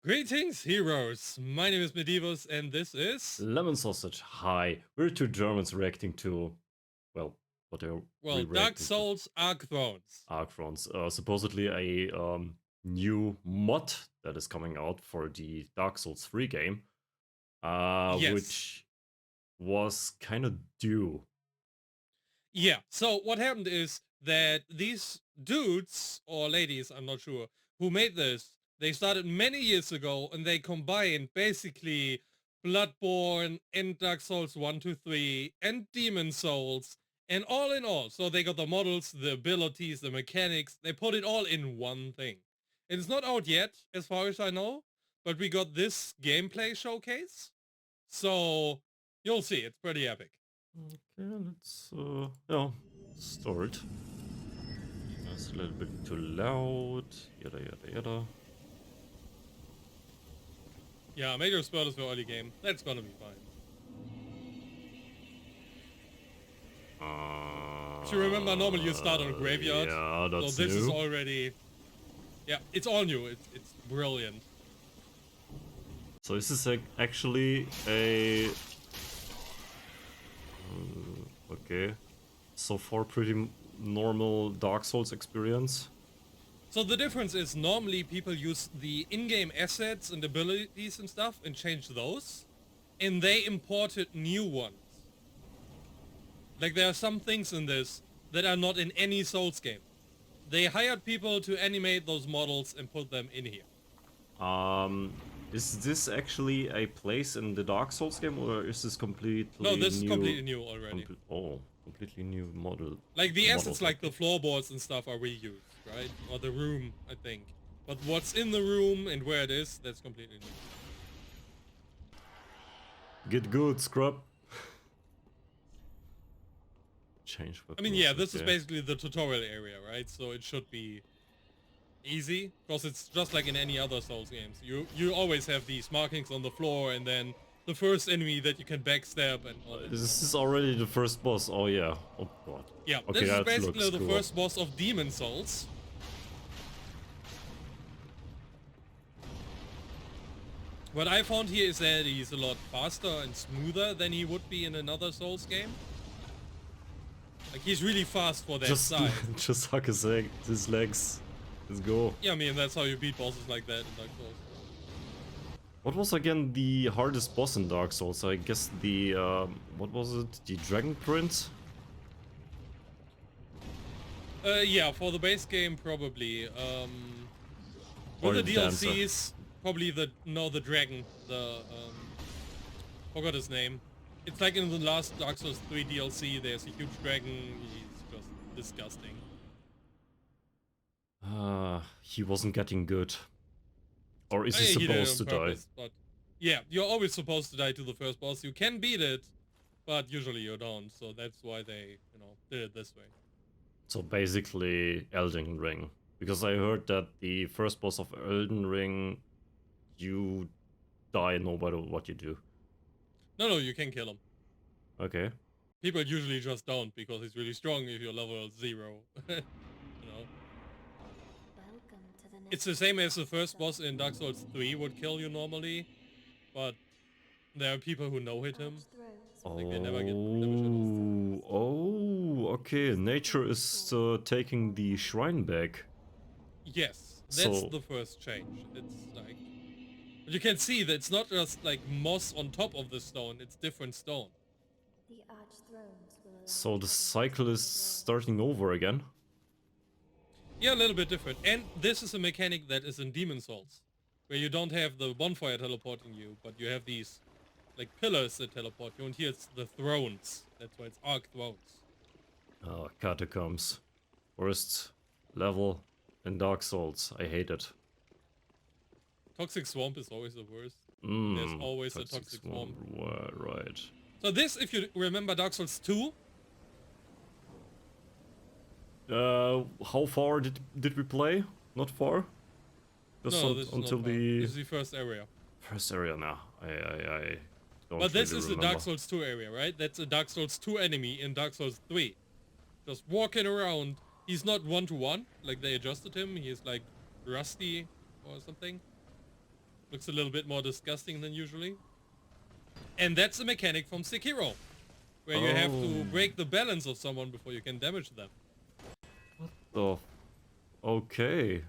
Greetings, heroes! My name is Medivus, and this is... Lemon sausage. Hi. We're two Germans reacting to, well, what are we well, Dark reacting to? Souls Archthrones. Archthrones. Supposedly a new mod that is coming out for the Dark Souls 3 game, Yes. which was kind of due. Yeah, so what happened is that these dudes, or ladies, I'm not sure, who made this, they started many years ago, and they combined basically Bloodborne and Dark Souls 1, 2, 3, and Demon Souls, and all in all. So they got the models, the abilities, the mechanics, they put it all in one thing. And it's not out yet, as far as I know, but we got this gameplay showcase, so you'll see, it's pretty epic. Okay, let's yeah, start. That's a little bit too loud. Yada yada yada. Yeah, major spoilers for early game. That's gonna be fine. If you remember, normally you start on a graveyard. Yeah, that's so this new. is already... Yeah, it's all new. It's brilliant. So this is actually a... okay. So far pretty normal Dark Souls experience. So the difference is normally people use the in-game assets and abilities and stuff and change those. And they imported new ones. Like there are some things in this that are not in any Souls game. They hired people to animate those models and put them in here. Is this actually a place in the Dark Souls game, or is this completely No, this new? is completely new already. Completely new model. Like the assets like the floorboards and stuff are reused, right? Or the room, I think. But what's in the room and where it is, that's completely new. Get good, scrub. Change weapons. I mean, yeah, this is basically the tutorial area, right? So it should be easy, because it's just like in any other Souls games. You always have these markings on the floor, and then the first enemy that you can backstab and all that. This is already the first boss. Oh yeah. Oh god. Yeah, okay, this is basically the cool. first boss of Demon Souls. What I found here is that he's a lot faster and smoother than he would be in another Souls game. Like, he's really fast for that size. Just huck his legs. Let's go. Yeah, I mean, that's how you beat bosses like that in Dark Souls. What was again the hardest boss in Dark Souls? I guess the, what was it? The Dragon Prince? Yeah, for the base game, probably. With the DLCs, probably the dragon, forgot his name. It's like in the last Dark Souls 3 DLC, there's a huge dragon, he's just disgusting. He wasn't getting good. Or is he supposed to die? But yeah, you're always supposed to die to the first boss. You can beat it, but usually you don't, so that's why they, did it this way. So basically Elden Ring. Because I heard that the first boss of Elden Ring, you die no matter what you do. No, you can kill him. Okay. People usually just don't, because he's really strong if you're level 0. It's the same as the first boss in Dark Souls 3 would kill you normally, but there are people who no-hit him. Like they never get damage. Oh, okay. Nature is taking the shrine back. Yes, that's the first change. It's like... But you can see that it's not just like moss on top of the stone, it's different stone. The Archthrones will so the cycle is starting over again? Yeah, a little bit different. And this is a mechanic that is in Demon Souls, where you don't have the bonfire teleporting you, but you have these like pillars that teleport you, and here it's the thrones. That's why it's Archthrones. Oh, catacombs. Worst level in Dark Souls. I hate it. Toxic Swamp is always the worst. There's always a Toxic Swamp. Right. So this, if you remember Dark Souls 2... how far did we play? Not far? Just no, this until is not far. This is the first area. First area now. I don't But this really is remember. the Dark Souls 2 area, right? That's a Dark Souls 2 enemy in Dark Souls 3. Just walking around. He's not one-to-one, like they adjusted him. He's like rusty or something. Looks a little bit more disgusting than usually. And that's a mechanic from Sekiro, where you have to break the balance of someone before you can damage them. Oh, okay.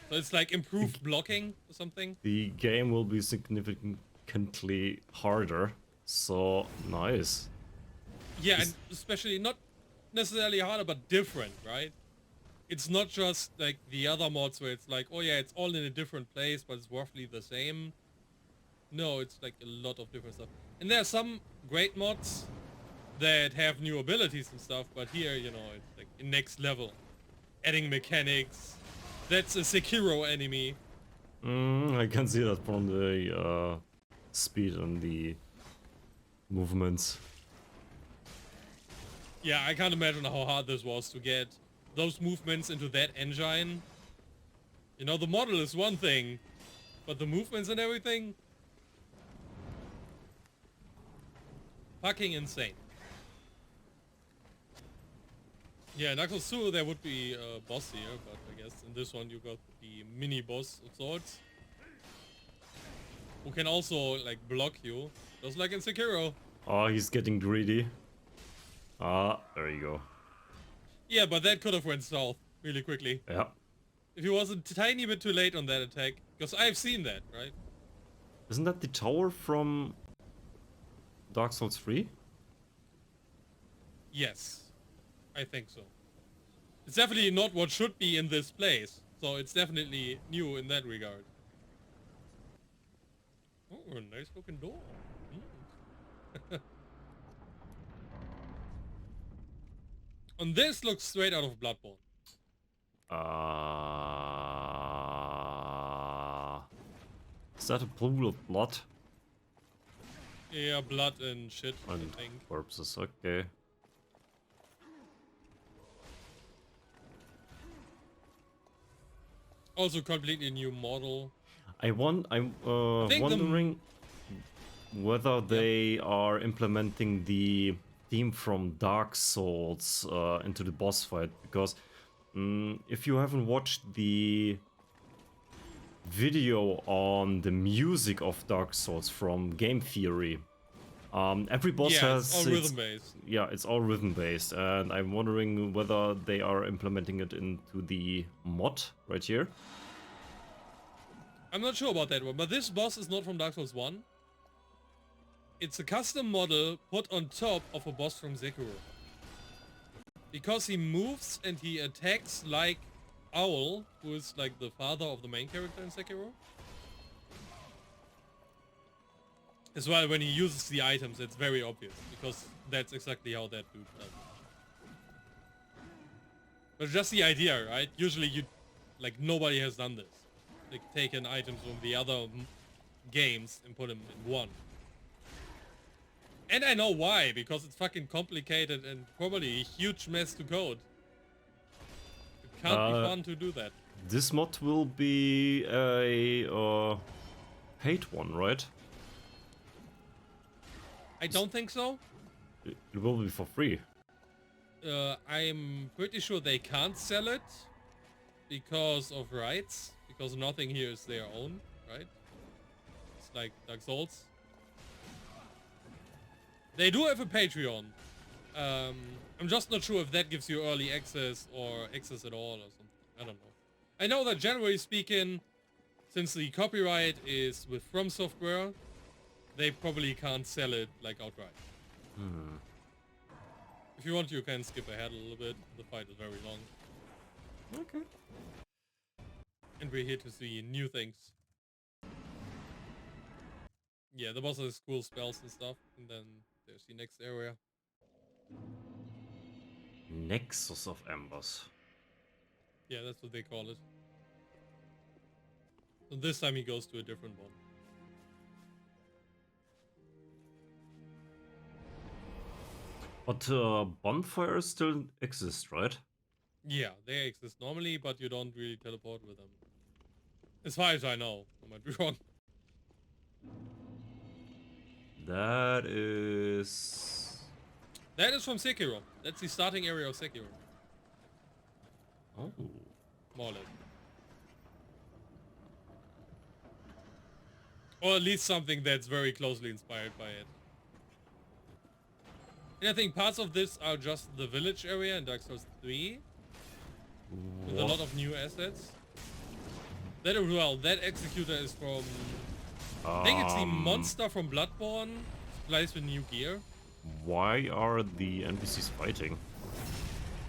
So it's like improved blocking or something. The game will be significantly harder. So nice. Yeah, and especially not necessarily harder, but different, right? It's not just like the other mods where it's like, oh yeah, it's all in a different place, but it's roughly the same. No, it's like a lot of different stuff. And there are some great mods that have new abilities and stuff, but here, you know, it's like next level. Adding mechanics. That's a Sekiro enemy. I can see that from the speed and the movements. Yeah, I can't imagine how hard this was to get those movements into that engine. You know, the model is one thing, but the movements and everything? Fucking insane. Yeah, in Dark Souls 2 there would be a boss here, but I guess in this one you got the mini boss of sorts. Who can also, like, block you, just like in Sekiro. Oh, he's getting greedy. Ah, there you go. Yeah, but that could have went south really quickly. Yeah. If he was a tiny bit too late on that attack. Because I've seen that, right? Isn't that the tower from Dark Souls 3? Yes. I think so. It's definitely not what should be in this place. So it's definitely new in that regard. Oh, a nice looking door. And this looks straight out of Bloodborne. Is that a pool of blood? Yeah, blood and shit, And I think. corpses, okay. Also completely new model. I'm think the- wondering whether they are implementing the theme from Dark Souls into the boss fight, because if you haven't watched the video on the music of Dark Souls from Game Theory, every boss Yeah, has it's all rhythm based. yeah, it's all rhythm based, and I'm wondering whether they are implementing it into the mod right here. I'm not sure about that one, but this boss is not from Dark Souls 1. It's a custom model put on top of a boss from Sekiro. Because he moves and he attacks like Owl, who is like the father of the main character in Sekiro. As well, when he uses the items, it's very obvious, because that's exactly how that dude does. But just the idea, right? Usually you, like, nobody has done this. Like, taken items from the other games and put them in one. And I know why, because it's fucking complicated and probably a huge mess to code. It can't be fun to do that. This mod will be a paid one, right? I don't think so. It will be for free. I'm pretty sure they can't sell it because of rights, because nothing here is their own, right? It's like Dark Souls. They do have a Patreon. I'm just not sure if that gives you early access or access at all or something. I don't know. I know that generally speaking, since the copyright is with From Software, they probably can't sell it like outright. If you want, you can skip ahead a little bit. The fight is very long. Okay. And we're here to see new things. Yeah, the boss has cool spells and stuff. And then there's the next area. Nexus of Embers. Yeah, that's what they call it. So this time he goes to a different one. But bonfires still exist, right? Yeah, they exist normally, but you don't really teleport with them. As far as I know. I might be wrong. That is... That is from Sekiro. That's the starting area of Sekiro. Oh. More or less. Or at least something that's very closely inspired by it. And I think parts of this are just the village area in Dark Souls 3, with a lot of new assets. That as well, that executor is from... I think it's the monster from Bloodborne, supplies with new gear. Why are the NPCs fighting?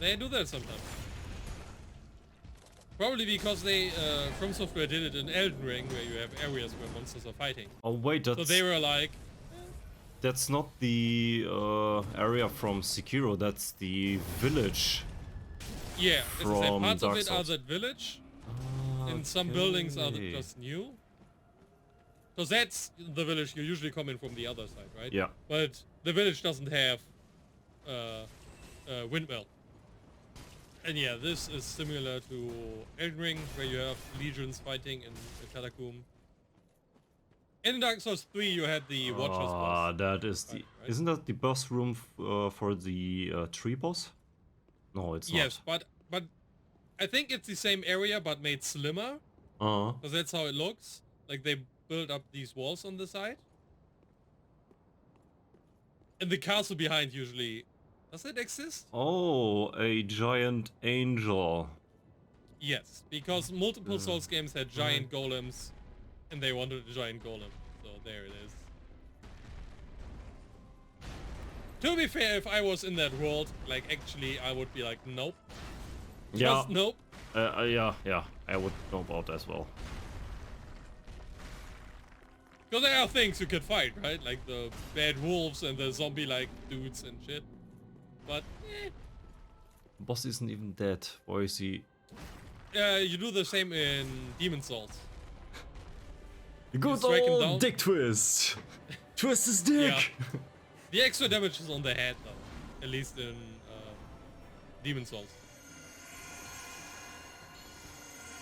They do that sometimes. Probably because they, From Software did it in Elden Ring, where you have areas where monsters are fighting. Oh wait, So they were like... that's not the area from Sekiro, that's the village. Yeah, as I said, From parts of Dark it are Souls. that village, and some buildings are just new. Because that's the village you usually come in from the other side, right? Yeah. But the village doesn't have windmill. And yeah, this is similar to Elden Ring, where you have legions fighting in the catacomb. In Dark Souls 3, you had the Watcher's boss. That is the... Right. Isn't that the boss room for the tree boss? No, it's Yes, but I think it's the same area, but made slimmer. not. Because that's how it looks. Like, they build up these walls on the side. And the castle behind usually... Does it exist? Oh, a giant angel. Yes, because multiple Souls games had giant golems, and they wanted a giant golem. So there it is. To be fair, if I was in that world, like, actually, I would be like, nope. Yeah. Just nope. Yeah, I would know about as well. Because there are things you could fight, right? Like the bad wolves and the zombie-like dudes and shit. But, Boss isn't even dead. Why is he... you do the same in Demon Souls. Good strike him down. old dick twist! Twist his dick! Yeah. The extra damage is on the head, though. At least in Demon Souls.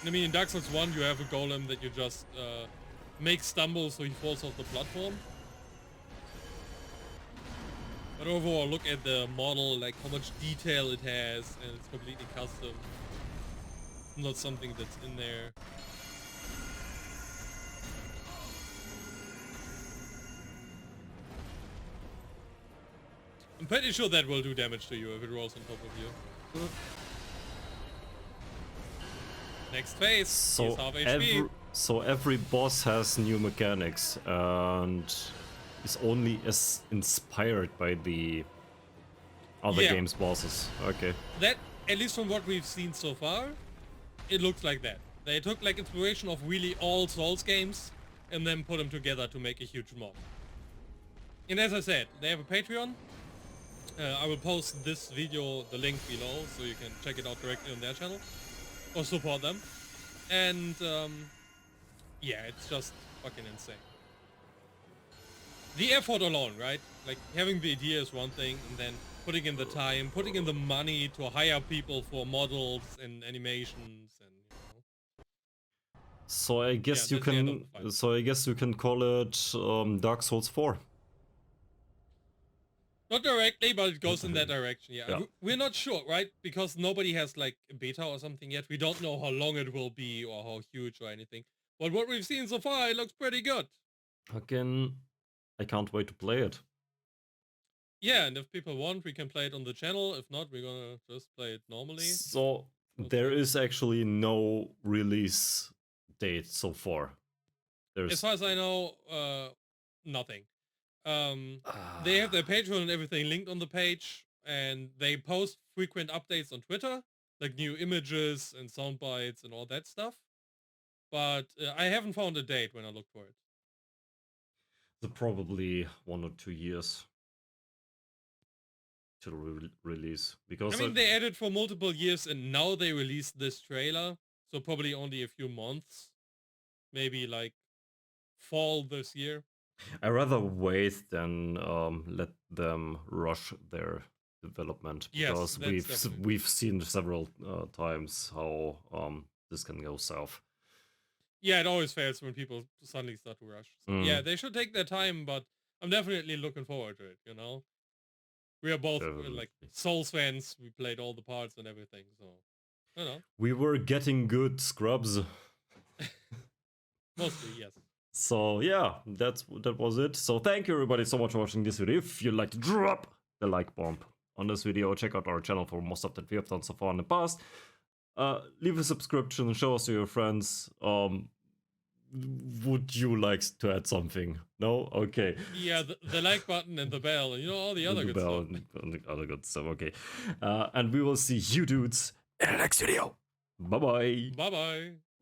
I mean, in Dark Souls 1, you have a golem that you just make stumble so he falls off the platform. But overall, look at the model, like how much detail it has, and it's completely custom. Not something that's in there. I'm pretty sure that will do damage to you if it rolls on top of you. Next phase, he's half HP. So every boss has new mechanics and is only as inspired by the other game's bosses. Okay. That, at least from what we've seen so far, it looks like that. They took like inspiration of really all Souls games and then put them together to make a huge mob. And as I said, they have a Patreon. I will post this video, the link below, so you can check it out directly on their channel or support them. And yeah, it's just fucking insane. The effort alone, right? Like having the idea is one thing, and then putting in the time, putting in the money to hire people for models and animations, and you know. So I guess Yeah, you that's the end of can. the fight. So I guess you can call it Dark Souls 4. Not directly, but it goes in that direction. Yeah. Yeah. We're not sure, right? Because nobody has like a beta or something yet. We don't know how long it will be or how huge or anything. But what we've seen so far, it looks pretty good. Again, I can't wait to play it. Yeah, and if people want, we can play it on the channel. If not, we're gonna just play it normally. So there is actually no release date so far. As far as I know, nothing. They have their Patreon and everything linked on the page, and they post frequent updates on Twitter, like new images and sound bites and all that stuff. But I haven't found a date when I looked for it. Probably 1 or 2 years to release, because I mean, they added for multiple years, and now they released this trailer, so probably only a few months, maybe like fall this year. I rather wait than let them rush their development, Yes, because that's definitely we've seen several times how this can go south. Yeah, it always fails when people suddenly start to rush. So, yeah, they should take their time, but I'm definitely looking forward to it, you know? We are both like Souls fans. We played all the parts and everything, so, you know. We were getting good scrubs. Mostly, yes. So yeah, that was it. So thank you everybody so much for watching this video. If you'd like to drop the like bomb on this video, check out our channel for more stuff that we have done so far in the past. Leave a subscription, show us to your friends. Would you like to add something? No? Okay. Yeah, the like button and the bell, and all the other good stuff. And the other good stuff, okay. And we will see you dudes in the next video. Bye-bye. Bye-bye.